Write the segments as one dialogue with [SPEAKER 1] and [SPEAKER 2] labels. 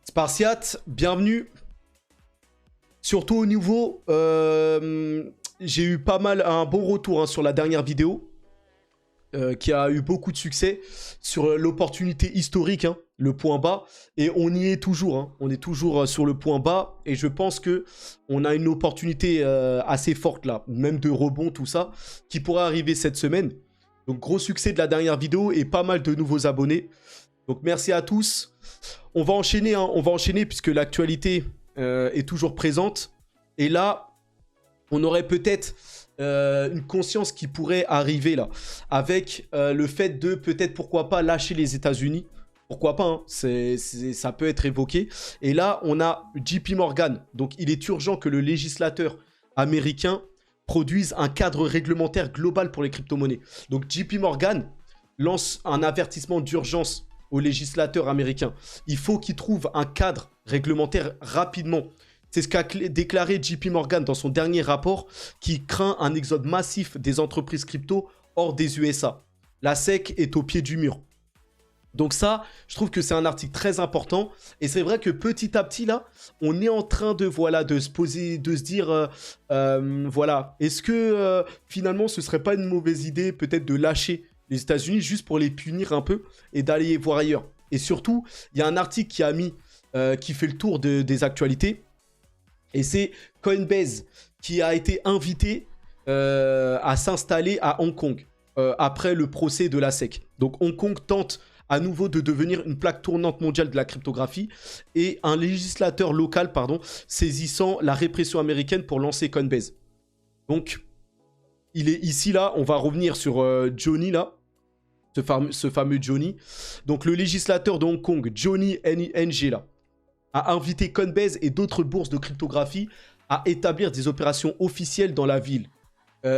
[SPEAKER 1] Spartiate, bienvenue. Surtout au niveau, j'ai eu un bon retour sur la dernière vidéo, qui a eu beaucoup de succès sur l'opportunité historique, le point bas. Et on y est toujours, on est toujours sur le point bas. Et je pense que on a une opportunité assez forte là, même de rebond, tout ça, qui pourrait arriver cette semaine. Donc gros succès de la dernière vidéo et pas mal de nouveaux abonnés. Donc merci à tous. On va enchaîner puisque l'actualité est toujours présente. Et là, on aurait peut-être une conscience qui pourrait arriver là, avec le fait de peut-être, pourquoi pas, lâcher les États-Unis. Pourquoi pas, ça peut être évoqué. Et là, on a JP Morgan. Donc il est urgent que le législateur américain produise un cadre réglementaire global pour les crypto-monnaies. Donc JP Morgan lance un avertissement d'urgence aux législateurs américains. Il faut qu'ils trouvent un cadre réglementaire rapidement. C'est ce qu'a déclaré JP Morgan dans son dernier rapport, qui craint un exode massif des entreprises crypto hors des USA. La SEC est au pied du mur. Donc ça, je trouve que c'est un article très important. Et c'est vrai que petit à petit, là, on est en train de se poser, de se dire, voilà, est-ce que finalement, ce serait pas une mauvaise idée peut-être de lâcher les États-Unis juste pour les punir un peu et d'aller voir ailleurs. Et surtout, il y a un article qui fait le tour des actualités. Et c'est Coinbase qui a été invité à s'installer à Hong Kong après le procès de la SEC. Donc Hong Kong tente à nouveau de devenir une plaque tournante mondiale de la cryptographie et un législateur local, saisissant la répression américaine pour lancer Coinbase. Donc, il est ici, là, on va revenir sur Johnny, là, ce fameux Johnny. Donc, le législateur de Hong Kong, Johnny Ng, là, a invité Coinbase et d'autres bourses de cryptographie à établir des opérations officielles dans la ville.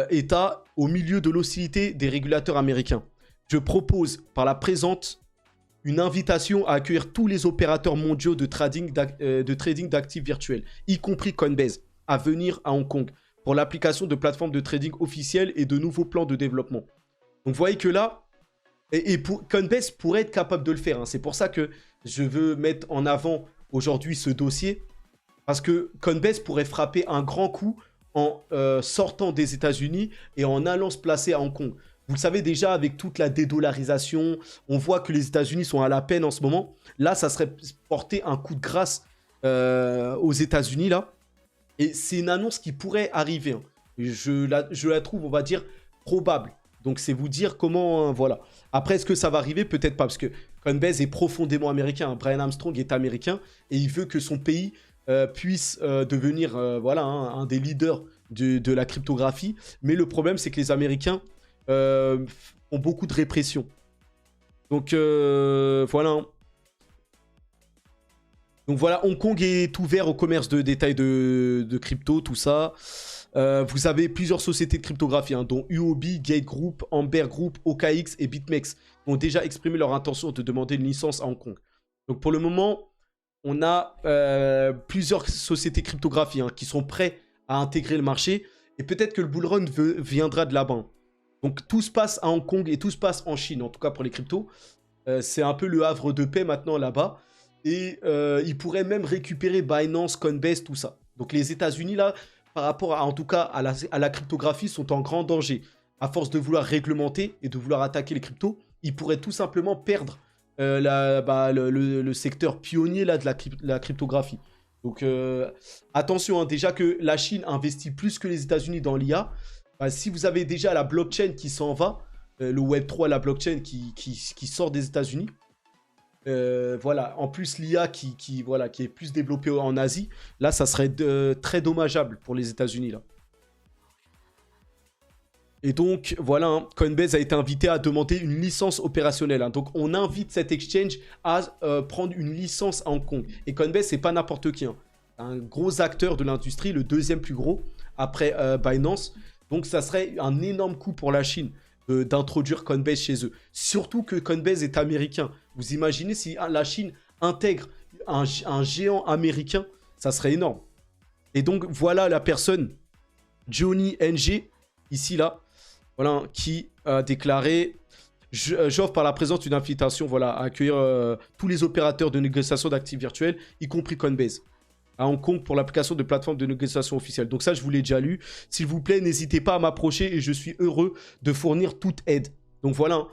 [SPEAKER 1] État au milieu de l'hostilité des régulateurs américains. Je propose par la présente une invitation à accueillir tous les opérateurs mondiaux de trading d'actifs virtuels, y compris Coinbase, à venir à Hong Kong pour l'application de plateformes de trading officielles et de nouveaux plans de développement. Donc vous voyez que là, Coinbase pourrait être capable de le faire. C'est pour ça que je veux mettre en avant aujourd'hui ce dossier, parce que Coinbase pourrait frapper un grand coup en sortant des États-Unis et en allant se placer à Hong Kong. Vous le savez déjà, avec toute la dédollarisation, on voit que les États-Unis sont à la peine en ce moment. Là, ça serait porter un coup de grâce aux États-Unis, là. Et c'est une annonce qui pourrait arriver. Je la trouve, on va dire, probable. Donc, c'est vous dire comment... voilà. Après, est-ce que ça va arriver? Peut-être pas, parce que Coinbase est profondément américain. Brian Armstrong est américain et il veut que son pays puisse devenir un des leaders de la cryptographie. Mais le problème, c'est que les Américains ont beaucoup de répression. Donc, voilà. Donc, voilà, Hong Kong est ouvert au commerce de détail de crypto, tout ça. Vous avez plusieurs sociétés de cryptographie, dont UOB, Gate Group, Amber Group, OKX et BitMEX, qui ont déjà exprimé leur intention de demander une licence à Hong Kong. Donc pour le moment, on a plusieurs sociétés cryptographie qui sont prêts à intégrer le marché. Et peut-être que le bull run viendra de là-bas. Donc tout se passe à Hong Kong et tout se passe en Chine, en tout cas pour les cryptos. C'est un peu le havre de paix maintenant là-bas. Et ils pourraient même récupérer Binance, Coinbase, tout ça. Donc les États-Unis, là, par rapport en tout cas à la cryptographie, sont en grand danger. À force de vouloir réglementer et de vouloir attaquer les cryptos, ils pourraient tout simplement perdre le secteur pionnier là, de la cryptographie. Donc attention, déjà que la Chine investit plus que les États-Unis dans l'IA, si vous avez déjà la blockchain qui s'en va, le Web3, la blockchain qui sort des États-Unis, voilà, en plus l'IA qui est plus développée en Asie, là ça serait très dommageable pour les États-Unis là. Et donc voilà, Coinbase a été invité à demander une licence opérationnelle. Donc on invite cet exchange à prendre une licence à Hong Kong. Et Coinbase, c'est pas n'importe qui. Un gros acteur de l'industrie, le deuxième plus gros après Binance. Donc ça serait un énorme coup pour la Chine d'introduire Coinbase chez eux. Surtout que Coinbase est américain. Vous imaginez si la Chine intègre un géant américain, ça serait énorme. Et donc voilà la personne, Johnny Ng, ici là, voilà, qui a déclaré J'offre par la présence une invitation voilà, à accueillir tous les opérateurs de négociation d'actifs virtuels, y compris Coinbase, à Hong Kong pour l'application de plateforme de négociation officielle. Donc ça, je vous l'ai déjà lu. S'il vous plaît, n'hésitez pas à m'approcher et je suis heureux de fournir toute aide. Donc voilà,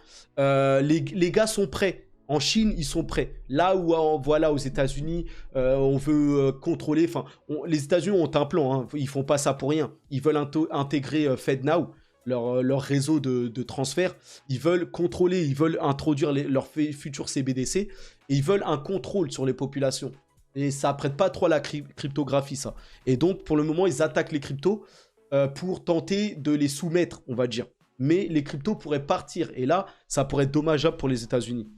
[SPEAKER 1] les gars sont prêts. En Chine, ils sont prêts. Là où, voilà, aux États-Unis, on veut contrôler. Enfin, les États-Unis ont un plan. Hein, ils font pas ça pour rien. Ils veulent intégrer FedNow, leur réseau de transfert. Ils veulent contrôler. Ils veulent introduire leurs futurs CBDC. Et ils veulent un contrôle sur les populations. Et ça prête pas trop à la cryptographie, ça. Et donc, pour le moment, ils attaquent les cryptos pour tenter de les soumettre, on va dire. Mais les cryptos pourraient partir. Et là, ça pourrait être dommageable pour les États-Unis.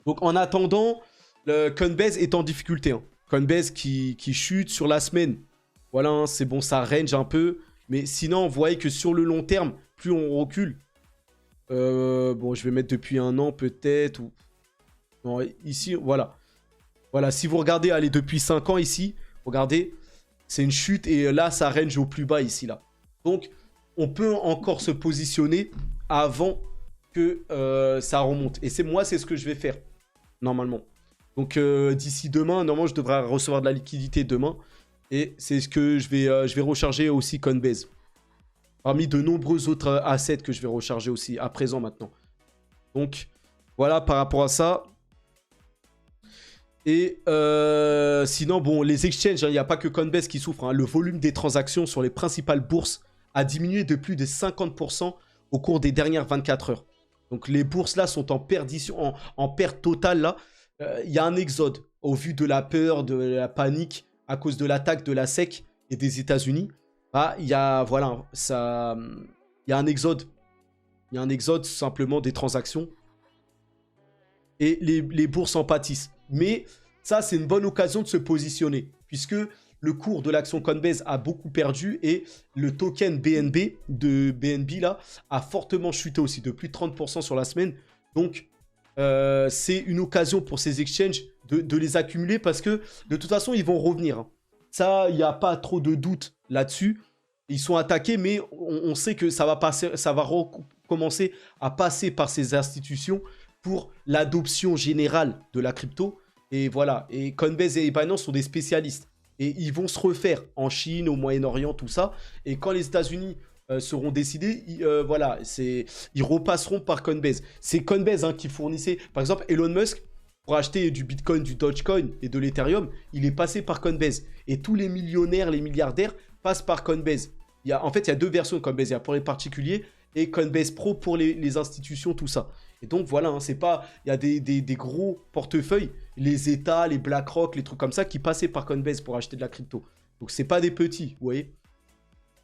[SPEAKER 1] Donc, en attendant, le Coinbase est en difficulté. Hein. Coinbase qui chute sur la semaine. Voilà, hein, c'est bon, ça range un peu. Mais sinon, vous voyez que sur le long terme, plus on recule. Bon, je vais mettre depuis 1 an peut-être. Ou... Non, ici, voilà. Voilà, si vous regardez, allez, depuis 5 ans ici, regardez, c'est une chute. Et là, ça range au plus bas ici, là. Donc, on peut encore se positionner avant que ça remonte. Et moi, c'est ce que je vais faire. Normalement. Donc d'ici demain, normalement je devrais recevoir de la liquidité demain. Et c'est ce que je vais recharger aussi Coinbase. Parmi de nombreux autres assets que je vais recharger aussi à présent maintenant. Donc voilà par rapport à ça. Et sinon, bon, les exchanges, il n'y a pas que Coinbase qui souffre. Hein. Le volume des transactions sur les principales bourses a diminué de plus de 50% au cours des dernières 24 heures. Donc les bourses là sont en perdition, en perte totale là. Il y a un exode au vu de la peur, de la panique à cause de l'attaque de la SEC et des États-Unis. Ah, il y a voilà, ça, il y a un exode. Il y a un exode simplement des transactions et les bourses en pâtissent. Mais ça c'est une bonne occasion de se positionner puisque le cours de l'action Coinbase a beaucoup perdu et le token BNB de BNB là a fortement chuté aussi de plus de 30% sur la semaine. Donc, c'est une occasion pour ces exchanges de les accumuler parce que de toute façon, ils vont revenir. Hein. Ça, il n'y a pas trop de doute là-dessus. Ils sont attaqués, mais on sait que ça va recommencer à passer par ces institutions pour l'adoption générale de la crypto. Et voilà, et Coinbase et Binance sont des spécialistes. Et ils vont se refaire en Chine, au Moyen-Orient, tout ça. Et quand les États-Unis seront décidés, voilà, ils repasseront par Coinbase. C'est Coinbase hein, qui fournissait, par exemple, Elon Musk, pour acheter du Bitcoin, du Dogecoin et de l'Ethereum, il est passé par Coinbase. Et tous les millionnaires, les milliardaires passent par Coinbase. En fait, il y a 2 versions de Coinbase. Il y a pour les particuliers et Coinbase Pro pour les institutions, tout ça. Et donc voilà, hein, c'est pas, il y a des gros portefeuilles, les États, les BlackRock, les trucs comme ça qui passaient par Coinbase pour acheter de la crypto. Donc c'est pas des petits, vous voyez.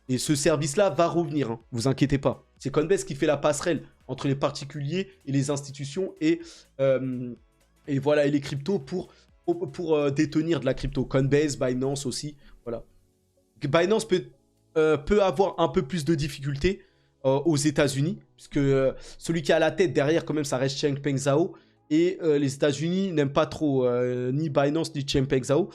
[SPEAKER 1] Et ce service-là va revenir, hein, vous inquiétez pas. C'est Coinbase qui fait la passerelle entre les particuliers et les institutions et voilà et les cryptos pour détenir de la crypto. Coinbase, Binance aussi, voilà. Binance peut avoir un peu plus de difficultés aux États-Unis, puisque celui qui est à la tête derrière, quand même, ça reste Changpeng Zhao. Et les États-Unis n'aiment pas trop ni Binance ni Changpeng Zhao.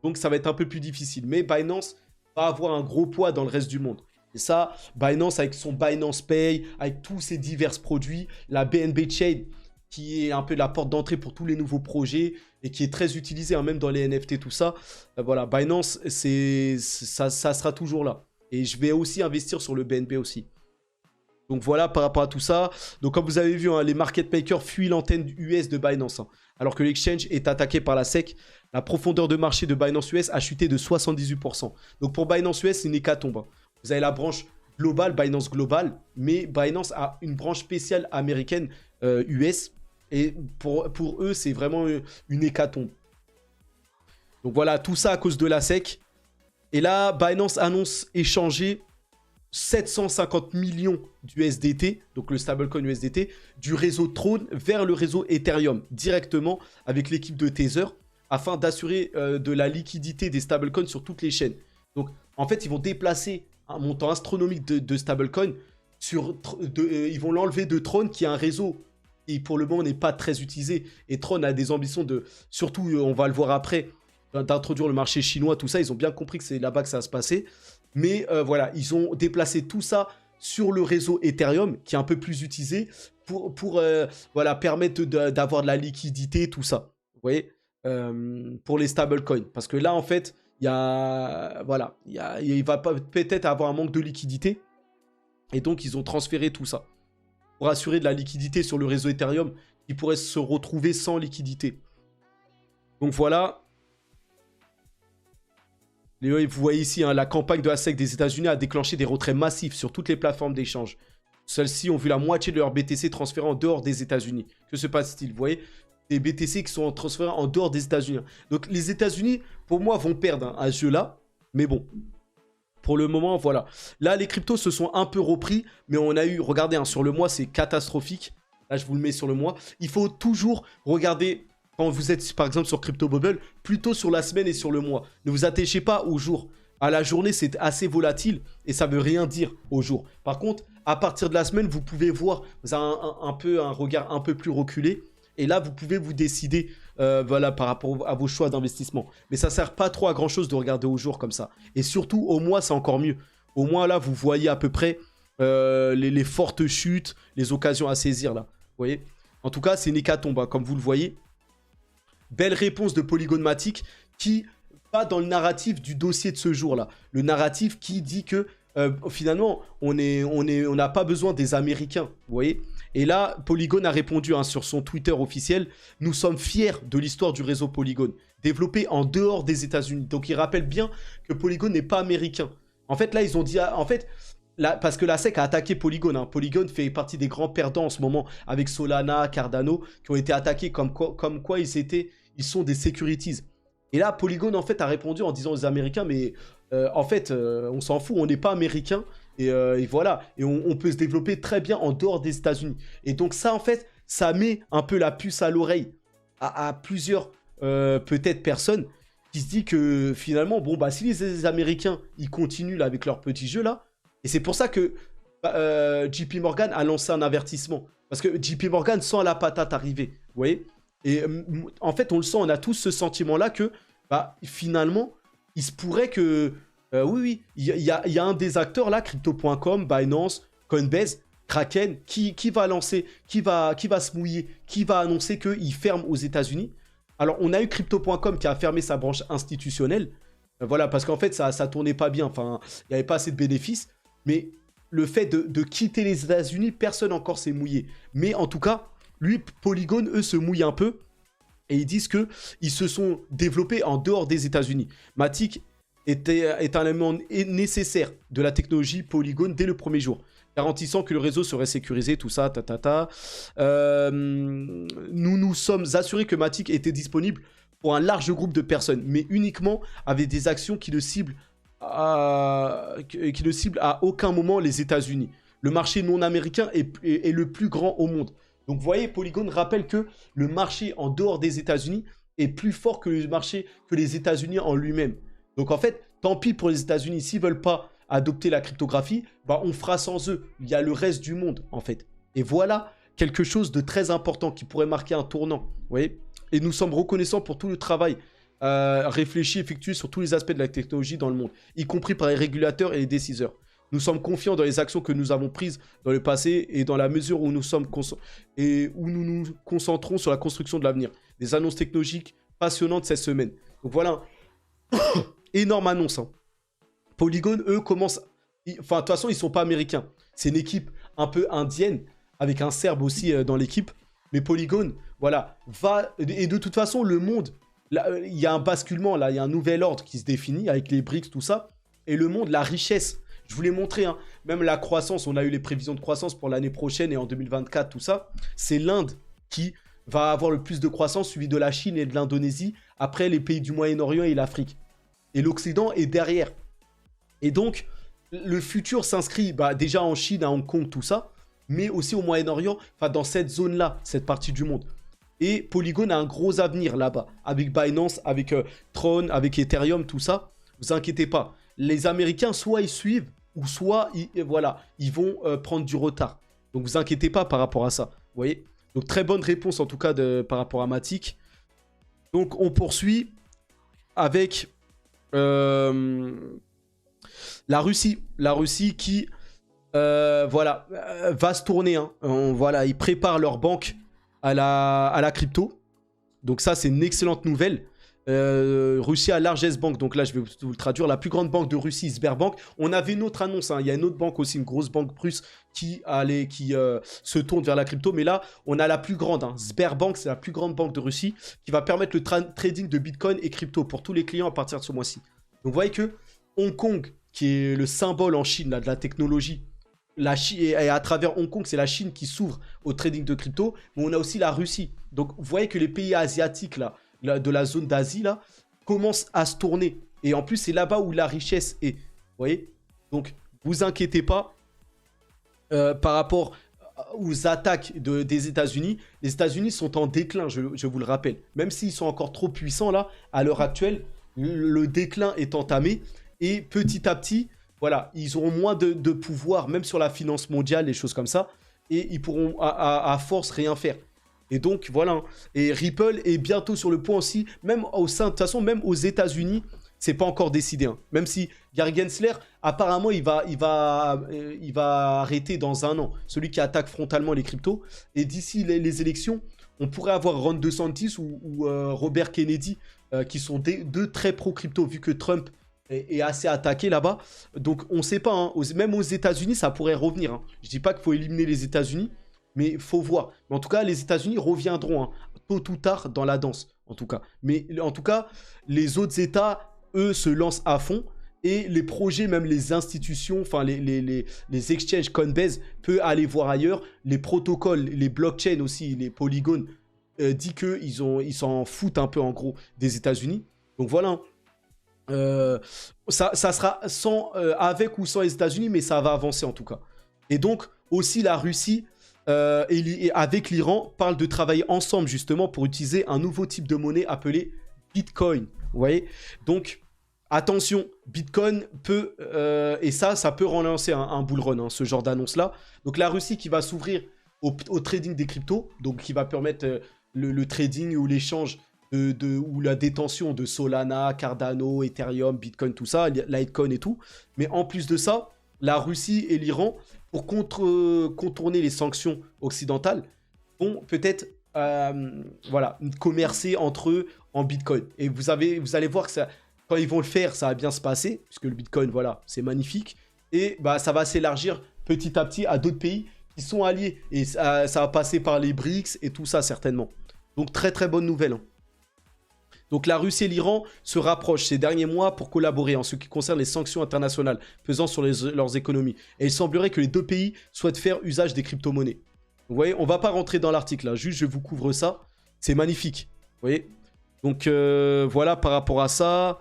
[SPEAKER 1] Donc ça va être un peu plus difficile. Mais Binance va avoir un gros poids dans le reste du monde. Et ça, Binance avec son Binance Pay, avec tous ses divers produits, la BNB Chain, qui est un peu la porte d'entrée pour tous les nouveaux projets et qui est très utilisée, hein, même dans les NFT, tout ça. Voilà, Binance, ça sera toujours là. Et je vais aussi investir sur le BNB aussi. Donc voilà par rapport à tout ça. Donc comme vous avez vu, hein, les market makers fuient l'antenne US de Binance. Hein, alors que l'exchange est attaqué par la SEC. La profondeur de marché de Binance US a chuté de 78%. Donc pour Binance US, c'est une hécatombe. Hein. Vous avez la branche globale, Binance Global. Mais Binance a une branche spéciale américaine US. Et pour eux, c'est vraiment une hécatombe. Donc voilà, tout ça à cause de la SEC. Et là, Binance annonce échanger 750 millions d'USDT, donc le stablecoin USDT, du réseau Tron vers le réseau Ethereum, directement avec l'équipe de Tether, afin d'assurer de la liquidité des stablecoins sur toutes les chaînes. Donc, en fait, ils vont déplacer un montant astronomique de stablecoins, ils vont l'enlever de Tron, qui est un réseau qui, pour le moment, n'est pas très utilisé. Et Tron a des ambitions de, surtout, on va le voir après, d'introduire le marché chinois, tout ça. Ils ont bien compris que c'est là-bas que ça va se passer. Mais voilà, ils ont déplacé tout ça sur le réseau Ethereum, qui est un peu plus utilisé, voilà, permettre d'avoir de la liquidité, tout ça. Vous voyez, pour les stablecoins. Parce que là, en fait, il va peut-être avoir un manque de liquidité. Et donc, ils ont transféré tout ça pour assurer de la liquidité sur le réseau Ethereum qui pourrait se retrouver sans liquidité. Donc voilà. Vous voyez ici, hein, la campagne de la SEC des États-Unis a déclenché des retraits massifs sur toutes les plateformes d'échange. Celles-ci ont vu la moitié de leurs BTC transférés en dehors des États-Unis. Que se passe-t-il? Vous voyez, des BTC qui sont transférés en dehors des États-Unis. Donc les États-Unis, pour moi, vont perdre à ce jeu-là. Mais bon, pour le moment, voilà. Là, les cryptos se sont un peu repris. Mais on a eu, regardez, hein, sur le mois, c'est catastrophique. Là, je vous le mets sur le mois. Il faut toujours regarder... Quand vous êtes, par exemple, sur Crypto Bubble, plutôt sur la semaine et sur le mois. Ne vous attachez pas au jour. À la journée, c'est assez volatile et ça ne veut rien dire au jour. Par contre, à partir de la semaine, vous pouvez voir, vous avez un regard un peu plus reculé. Et là, vous pouvez vous décider voilà, par rapport à vos choix d'investissement. Mais ça ne sert pas trop à grand-chose de regarder au jour comme ça. Et surtout, au mois, c'est encore mieux. Au mois, là, vous voyez à peu près les fortes chutes, les occasions à saisir, là. Vous voyez? En tout cas, c'est une hécatombe, hein, comme vous le voyez. Belle réponse de Polygon Matic qui va dans le narratif du dossier de ce jour-là. Le narratif qui dit que finalement, on n'a pas besoin des Américains. Vous voyez? Et là, Polygon a répondu hein, sur son Twitter officiel. Nous sommes fiers de l'histoire du réseau Polygon, développé en dehors des États-Unis. Donc, il rappelle bien que Polygon n'est pas américain. En fait, là, ils ont dit... En fait... Là, parce que la SEC a attaqué Polygon. Hein. Polygon fait partie des grands perdants en ce moment avec Solana, Cardano, qui ont été attaqués comme quoi ils sont des securities. Et là, Polygon, en fait, a répondu en disant aux Américains, mais en fait, on s'en fout, on n'est pas Américains. Et voilà, et on peut se développer très bien en dehors des États-Unis. Et donc ça, en fait, ça met un peu la puce à l'oreille à plusieurs, peut-être, personnes qui se disent que finalement, bon, bah, si les Américains, ils continuent là, avec leur petit jeu, là, et c'est pour ça que JP Morgan a lancé un avertissement. Parce que JP Morgan sent la patate arriver. Vous voyez? Et en fait, on le sent, on a tous ce sentiment-là que bah, finalement, il se pourrait que... oui, il y a un des acteurs là, Crypto.com, Binance, Coinbase, Kraken, qui va lancer, qui va se mouiller, qui va annoncer qu'il ferme aux États-Unis. Alors, on a eu Crypto.com qui a fermé sa branche institutionnelle. Voilà, parce qu'en fait, ça tournait pas bien. Enfin, il n'y avait pas assez de bénéfices. Mais le fait de quitter les États-Unis, personne encore s'est mouillé. Mais en tout cas, lui, Polygon, eux, se mouillent un peu. Et ils disent qu'ils se sont développés en dehors des États-Unis. Matic est un élément nécessaire de la technologie Polygon dès le premier jour, garantissant que le réseau serait sécurisé, tout ça, nous nous sommes assurés que Matic était disponible pour un large groupe de personnes, mais uniquement avec des actions qui ne ciblent à aucun moment les États-Unis. Le marché non américain est le plus grand au monde. Donc vous voyez, Polygon rappelle que le marché en dehors des États-Unis est plus fort que le marché que les États-Unis en lui-même. Donc en fait, tant pis pour les États-Unis, s'ils ne veulent pas adopter la cryptographie, bah on fera sans eux. Il y a le reste du monde en fait. Et voilà quelque chose de très important qui pourrait marquer un tournant. Vous voyez? Et nous sommes reconnaissants pour tout le travail réfléchi, effectué sur tous les aspects de la technologie dans le monde, y compris par les régulateurs et les décideurs. Nous sommes confiants dans les actions que nous avons prises dans le passé et dans la mesure où nous nous concentrons sur la construction de l'avenir. Des annonces technologiques passionnantes cette semaine. Donc voilà, énorme annonce. Hein. Polygon, eux, commencent... Enfin, de toute façon, ils ne sont pas américains. C'est une équipe un peu indienne, avec un Serbe aussi dans l'équipe. Mais Polygon, voilà, va... Et de toute façon, le monde... Là, il y a un basculement, là, il y a un nouvel ordre qui se définit avec les BRICS, tout ça. Et le monde, la richesse... Je vous l'ai montré, hein. Même la croissance, on a eu les prévisions de croissance pour l'année prochaine et en 2024, tout ça. C'est l'Inde qui va avoir le plus de croissance, suivi de la Chine et de l'Indonésie, après les pays du Moyen-Orient et l'Afrique. Et l'Occident est derrière. Et donc, le futur s'inscrit déjà en Chine, à Hong Kong, tout ça, mais aussi au Moyen-Orient, enfin dans cette zone-là, cette partie du monde. Et Polygon a un gros avenir là-bas, avec Binance, avec Tron, avec Ethereum, tout ça. Ne vous inquiétez pas. Les Américains, soit ils suivent, ou soit ils vont prendre du retard. Donc vous inquiétez pas par rapport à ça. Vous voyez? Donc très bonne réponse en tout cas par rapport à Matic. Donc on poursuit avec la Russie. La Russie qui voilà, va se tourner. Hein. Voilà, ils préparent leur banque à la crypto. Donc ça, c'est une excellente nouvelle. Russie a largesse banque, donc là je vais vous le traduire, la plus grande banque de Russie, Sberbank. On avait une autre annonce, hein. Il y a une autre banque aussi, une grosse banque russe qui se tourne vers la crypto, mais là on a la plus grande, hein. Sberbank, c'est la plus grande banque de Russie qui va permettre le trading de Bitcoin et crypto pour tous les clients à partir de ce mois-ci. Donc vous voyez que Hong Kong, qui est le symbole en Chine là, de la technologie, et à travers Hong Kong, c'est la Chine qui s'ouvre au trading de crypto, mais on a aussi la Russie. Donc vous voyez que les pays asiatiques là, de la zone d'Asie là, commence à se tourner. Et en plus, c'est là-bas où la richesse est. Vous voyez? Donc, vous inquiétez pas par rapport aux attaques des États-Unis. Les États-Unis sont en déclin, je vous le rappelle. Même s'ils sont encore trop puissants là, à l'heure actuelle, le déclin est entamé. Et petit à petit, voilà, ils auront moins de pouvoir, même sur la finance mondiale, les choses comme ça. Et ils pourront à force rien faire. Et donc, voilà. Et Ripple est bientôt sur le point aussi, même au sein, de toute façon, même aux États-Unis, c'est pas encore décidé. Hein. Même si Gary Gensler, apparemment, il va arrêter dans 1 an. Celui qui attaque frontalement les cryptos. Et d'ici les élections, on pourrait avoir Ron DeSantis ou Robert Kennedy, qui sont deux très pro-crypto, vu que Trump est assez attaqué là-bas. Donc, on sait pas. Hein. Même aux États-Unis, ça pourrait revenir. Hein. Je dis pas qu'il faut éliminer les États-Unis. Mais il faut voir. Mais en tout cas, les États-Unis reviendront, hein, tôt ou tard, dans la danse, en tout cas. Mais en tout cas, les autres États, eux, se lancent à fond. Et les projets, même les institutions, enfin les exchanges Coinbase, peuvent aller voir ailleurs. Les protocoles, les blockchains aussi, les polygones, dit qu'ils s'en foutent un peu, en gros, des États-Unis. Donc voilà. Ça sera avec ou sans les États-Unis, mais ça va avancer, en tout cas. Et donc, aussi, la Russie... et avec l'Iran, parle de travailler ensemble justement pour utiliser un nouveau type de monnaie appelé Bitcoin. Vous voyez? Donc, attention, Bitcoin peut, et ça peut relancer un bull run, hein, ce genre d'annonce-là. Donc, la Russie qui va s'ouvrir au trading des cryptos, donc qui va permettre le trading ou l'échange ou la détention de Solana, Cardano, Ethereum, Bitcoin, tout ça, Litecoin et tout. Mais en plus de ça, la Russie et l'Iran, pour contourner les sanctions occidentales, vont peut-être voilà, commercer entre eux en Bitcoin. Et vous allez voir que quand ils vont le faire, ça va bien se passer, puisque le Bitcoin, voilà, c'est magnifique. Et bah, ça va s'élargir petit à petit à d'autres pays qui sont alliés. Et ça va passer par les BRICS et tout ça, certainement. Donc, très très bonne nouvelle. Hein. Donc la Russie et l'Iran se rapprochent ces derniers mois pour collaborer en ce qui concerne les sanctions internationales pesant sur leurs économies. Et il semblerait que les deux pays souhaitent faire usage des crypto-monnaies. Vous voyez, on ne va pas rentrer dans l'article, là. Juste je vous couvre ça. C'est magnifique. Vous voyez? Donc voilà par rapport à ça.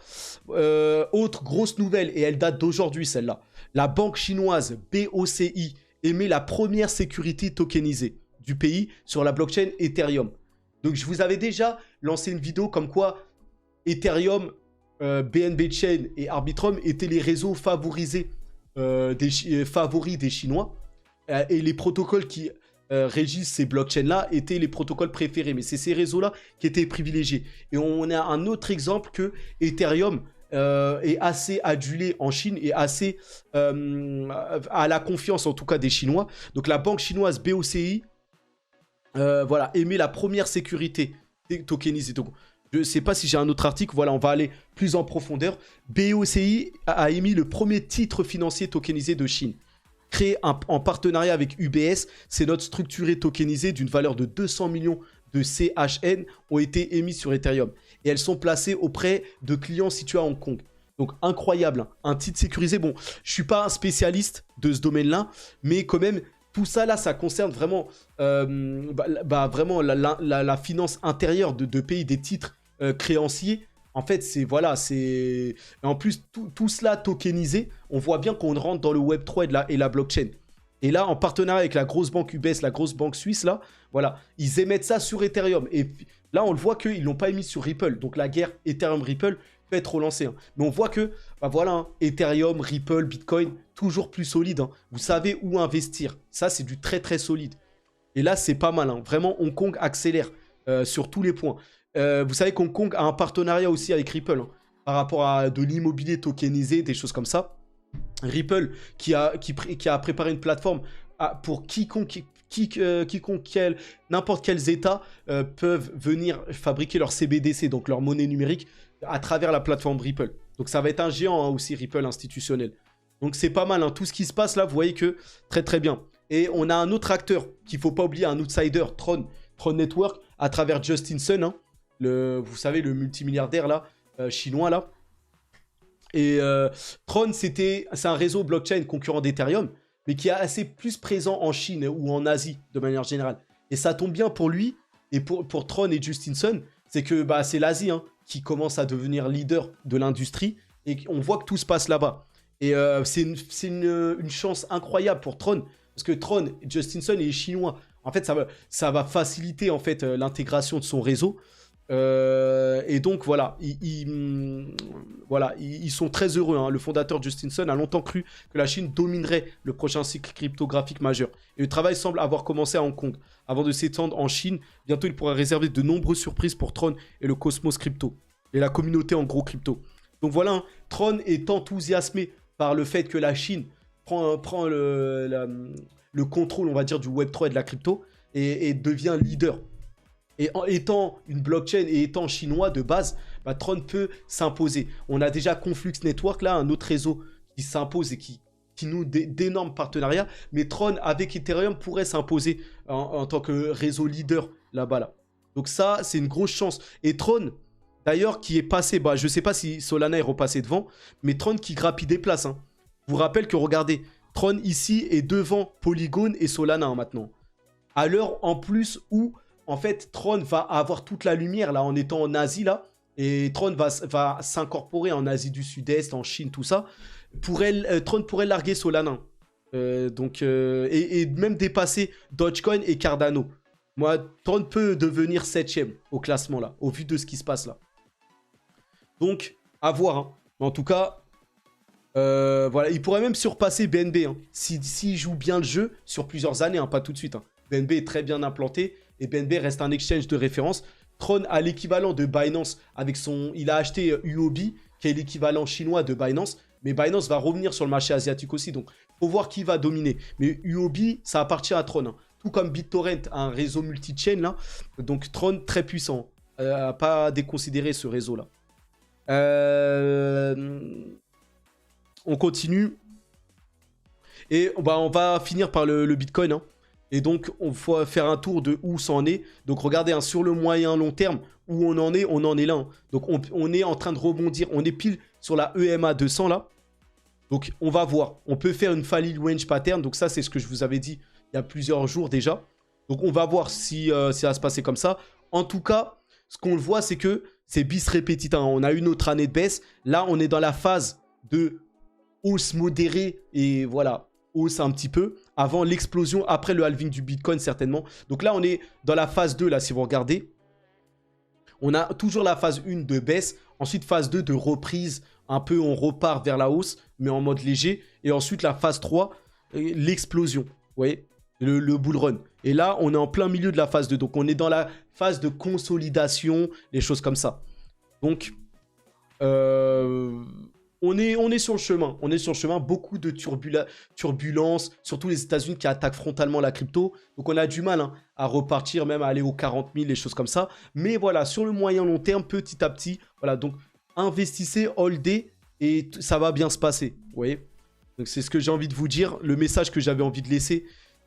[SPEAKER 1] Autre grosse nouvelle, et elle date d'aujourd'hui celle-là. La banque chinoise BOCI émet la première sécurité tokenisée du pays sur la blockchain Ethereum. Donc, je vous avais déjà lancé une vidéo comme quoi Ethereum, BNB Chain et Arbitrum étaient les réseaux favoris des Chinois. Et les protocoles qui régissent ces blockchains-là étaient les protocoles préférés. Mais c'est ces réseaux-là qui étaient privilégiés. Et on a un autre exemple que Ethereum est assez adulé en Chine et assez à la confiance, en tout cas, des Chinois. Donc, la banque chinoise BOCI voilà, émet la première sécurité tokenisée. Donc, je ne sais pas si j'ai un autre article. Voilà, on va aller plus en profondeur. BOCI a émis le premier titre financier tokenisé de Chine. Créé en partenariat avec UBS, ces notes structurées tokenisées d'une valeur de 200 millions de CHN ont été émises sur Ethereum. Et elles sont placées auprès de clients situés à Hong Kong. Donc, incroyable. Hein. Un titre sécurisé. Bon, je ne suis pas un spécialiste de ce domaine-là, mais quand même... Tout ça, là, ça concerne vraiment, vraiment la finance intérieure de pays, des titres créanciers. En fait, c'est... Voilà, c'est... En plus, tout cela tokenisé, on voit bien qu'on rentre dans le Web3 et la blockchain. Et là, en partenariat avec la grosse banque UBS, la grosse banque suisse, là, voilà, ils émettent ça sur Ethereum. Et là, on le voit qu'ils ne l'ont pas émis sur Ripple. Donc, la guerre Ethereum-Ripple peut être relancée. Hein. Mais on voit que, bah voilà, hein, Ethereum, Ripple, Bitcoin, toujours plus solide. Hein. Vous savez où investir. Ça, c'est du très, très solide. Et là, c'est pas mal. Hein. Vraiment, Hong Kong accélère sur tous les points. Vous savez qu'Hong Kong a un partenariat aussi avec Ripple. Hein, par rapport à de l'immobilier tokenisé, des choses comme ça. Ripple qui a préparé une plateforme pour quiconque, n'importe quels États peuvent venir fabriquer leur CBDC, donc leur monnaie numérique, à travers la plateforme Ripple. Donc ça va être un géant hein, aussi, Ripple institutionnel. Donc c'est pas mal, hein. Tout ce qui se passe là, vous voyez que très très bien. Et on a un autre acteur qu'il ne faut pas oublier, un outsider, Tron Network, à travers Justin Sun, hein, vous savez, le multimilliardaire là, chinois là. Et Tron, c'est un réseau blockchain concurrent d'Ethereum, mais qui est assez plus présent en Chine ou en Asie de manière générale. Et ça tombe bien pour lui et pour Tron et Justin Sun, c'est que bah, c'est l'Asie hein, qui commence à devenir leader de l'industrie et on voit que tout se passe là-bas. Et c'est une chance incroyable pour Tron, parce que Tron, Justin Sun est chinois. En fait, ça va faciliter en fait, l'intégration de son réseau. Et donc voilà, ils sont très heureux. Hein. Le fondateur Justin Sun a longtemps cru que la Chine dominerait le prochain cycle cryptographique majeur. Et le travail semble avoir commencé à Hong Kong. Avant de s'étendre en Chine, bientôt il pourra réserver de nombreuses surprises pour Tron et le cosmos crypto. Et la communauté en gros crypto. Donc voilà, hein, Tron est enthousiasmé par le fait que la Chine prend le contrôle, on va dire, du Web3 et de la crypto et devient leader. Et en étant une blockchain et étant chinois de base, bah, Tron peut s'imposer. On a déjà Conflux Network, là, un autre réseau qui s'impose et qui noue d'énormes partenariats. Mais Tron, avec Ethereum, pourrait s'imposer en tant que réseau leader là-bas. Là. Donc ça, c'est une grosse chance. Et Tron, d'ailleurs, qui est passé, bah, je ne sais pas si Solana est repassé devant, mais Tron qui grappille des places. Hein. Je vous rappelle que, regardez, Tron ici est devant Polygon et Solana hein, maintenant. À l'heure en plus où... En fait, Tron va avoir toute la lumière là en étant en Asie là. Et Tron va s'incorporer en Asie du Sud-Est, en Chine, tout ça. Tron pourrait larguer Solana. Et même dépasser Dogecoin et Cardano. Moi, Tron peut devenir 7ème au classement là, au vu de ce qui se passe là. Donc, à voir. Hein. Mais en tout cas, voilà, il pourrait même surpasser BNB. Hein, s'il joue bien le jeu sur plusieurs années, hein, pas tout de suite. Hein. BNB est très bien implanté. Et BNB reste un exchange de référence. Tron a l'équivalent de Binance avec son... Il a acheté UOB, qui est l'équivalent chinois de Binance. Mais Binance va revenir sur le marché asiatique aussi. Donc, il faut voir qui va dominer. Mais UOB, ça appartient à Tron. Hein. Tout comme BitTorrent, un réseau multi-chain. Là. Donc, Tron, très puissant. À pas déconsidérer ce réseau-là. On continue. Et bah, on va finir par le Bitcoin. Hein. Et donc, on va faire un tour de où ça en est. Donc, regardez, hein, sur le moyen long terme, où on en est là. Hein. Donc, on est en train de rebondir. On est pile sur la EMA 200 là. Donc, on va voir. On peut faire une value range pattern. Donc, ça, c'est ce que je vous avais dit il y a plusieurs jours déjà. Donc, on va voir si ça va se passer comme ça. En tout cas, ce qu'on voit, c'est que c'est bis répétite. Hein. On a une autre année de baisse. Là, on est dans la phase de hausse modérée. Et voilà. Hausse un petit peu avant l'explosion, après le halving du Bitcoin certainement. Donc là, on est dans la phase 2, là, si vous regardez. On a toujours la phase 1 de baisse, ensuite phase 2 de reprise, un peu on repart vers la hausse, mais en mode léger. Et ensuite la phase 3, l'explosion, vous voyez, le bull run. Et là, on est en plein milieu de la phase 2, donc on est dans la phase de consolidation, les choses comme ça. Donc, on est sur le chemin. On est sur le chemin. Beaucoup de turbulences, surtout les États-Unis qui attaquent frontalement la crypto. Donc, on a du mal hein, à repartir, même à aller aux 40 000, les choses comme ça. Mais voilà, sur le moyen long terme, petit à petit, voilà. Donc, investissez, holdez et ça va bien se passer. Vous voyez? Donc, c'est ce que j'ai envie de vous dire. Le message que j'avais envie de laisser.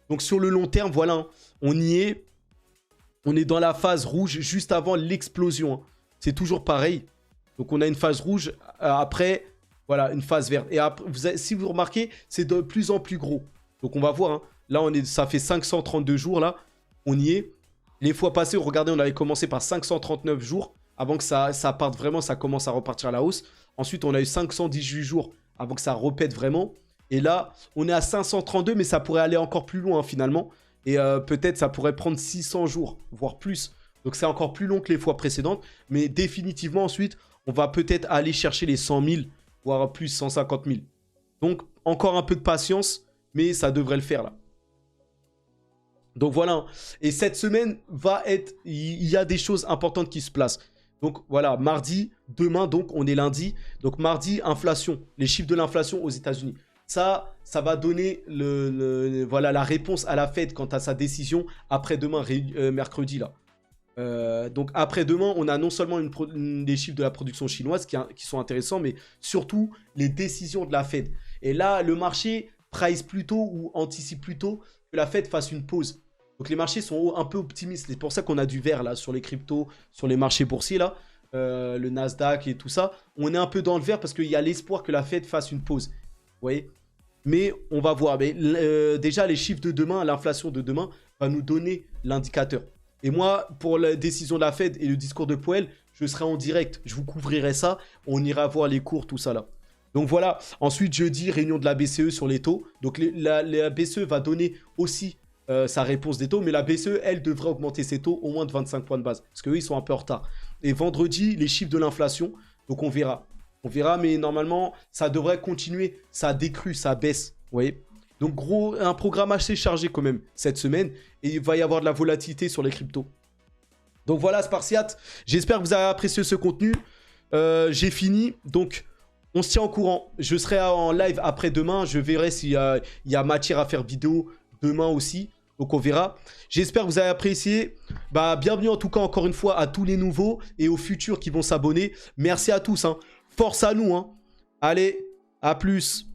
[SPEAKER 1] Donc, sur le long terme, voilà, hein, on y est. On est dans la phase rouge juste avant l'explosion. Hein. C'est toujours pareil. Donc, on a une phase rouge. Après... Voilà, une phase verte. Et après, si vous remarquez, c'est de plus en plus gros. Donc, on va voir. Hein. Là, ça fait 532 jours. Là, on y est. Les fois passées, regardez, on avait commencé par 539 jours. Avant que ça parte vraiment, ça commence à repartir à la hausse. Ensuite, on a eu 518 jours avant que ça repète vraiment. Et là, on est à 532, mais ça pourrait aller encore plus loin, hein, finalement. Et peut-être, ça pourrait prendre 600 jours, voire plus. Donc, c'est encore plus long que les fois précédentes. Mais définitivement, ensuite, on va peut-être aller chercher les 100 000 voire plus 150 000. Donc, encore un peu de patience, mais ça devrait le faire là. Donc voilà, et cette semaine va être, il y a des choses importantes qui se placent. Donc voilà, mardi, demain donc, on est lundi. Donc mardi, inflation, les chiffres de l'inflation aux États-Unis. Ça va donner voilà, la réponse à la Fed quant à sa décision après-demain, mercredi là. Donc après-demain, on a non seulement des chiffres de la production chinoise qui sont intéressants, mais surtout les décisions de la Fed. Et là, le marché price plutôt ou anticipe plutôt que la Fed fasse une pause. Donc les marchés sont un peu optimistes. C'est pour ça qu'on a du vert là sur les cryptos, sur les marchés boursiers là, le Nasdaq et tout ça. On est un peu dans le vert parce qu'il y a l'espoir que la Fed fasse une pause. Vous voyez ? Mais on va voir. Mais, déjà, les chiffres de demain, l'inflation de demain va nous donner l'indicateur. Et moi, pour la décision de la Fed et le discours de Powell, je serai en direct. Je vous couvrirai ça. On ira voir les cours, tout ça là. Donc voilà. Ensuite, jeudi, réunion de la BCE sur les taux. Donc la BCE va donner aussi sa réponse des taux. Mais la BCE, elle, devrait augmenter ses taux au moins de 25 points de base. Parce qu'eux, ils sont un peu en retard. Et vendredi, les chiffres de l'inflation. Donc on verra. On verra, mais normalement, ça devrait continuer. Ça a décru, ça baisse. Vous voyez ? Donc, gros, un programme assez chargé quand même cette semaine. Et il va y avoir de la volatilité sur les cryptos. Donc voilà, Spartiate. J'espère que vous avez apprécié ce contenu. J'ai fini. Donc, on se tient au courant. Je serai en live après-demain. Je verrai s'il y a matière à faire vidéo demain aussi. Donc, on verra. J'espère que vous avez apprécié. Bienvenue en tout cas, encore une fois, à tous les nouveaux et aux futurs qui vont s'abonner. Merci à tous. Force à nous. Allez, à plus.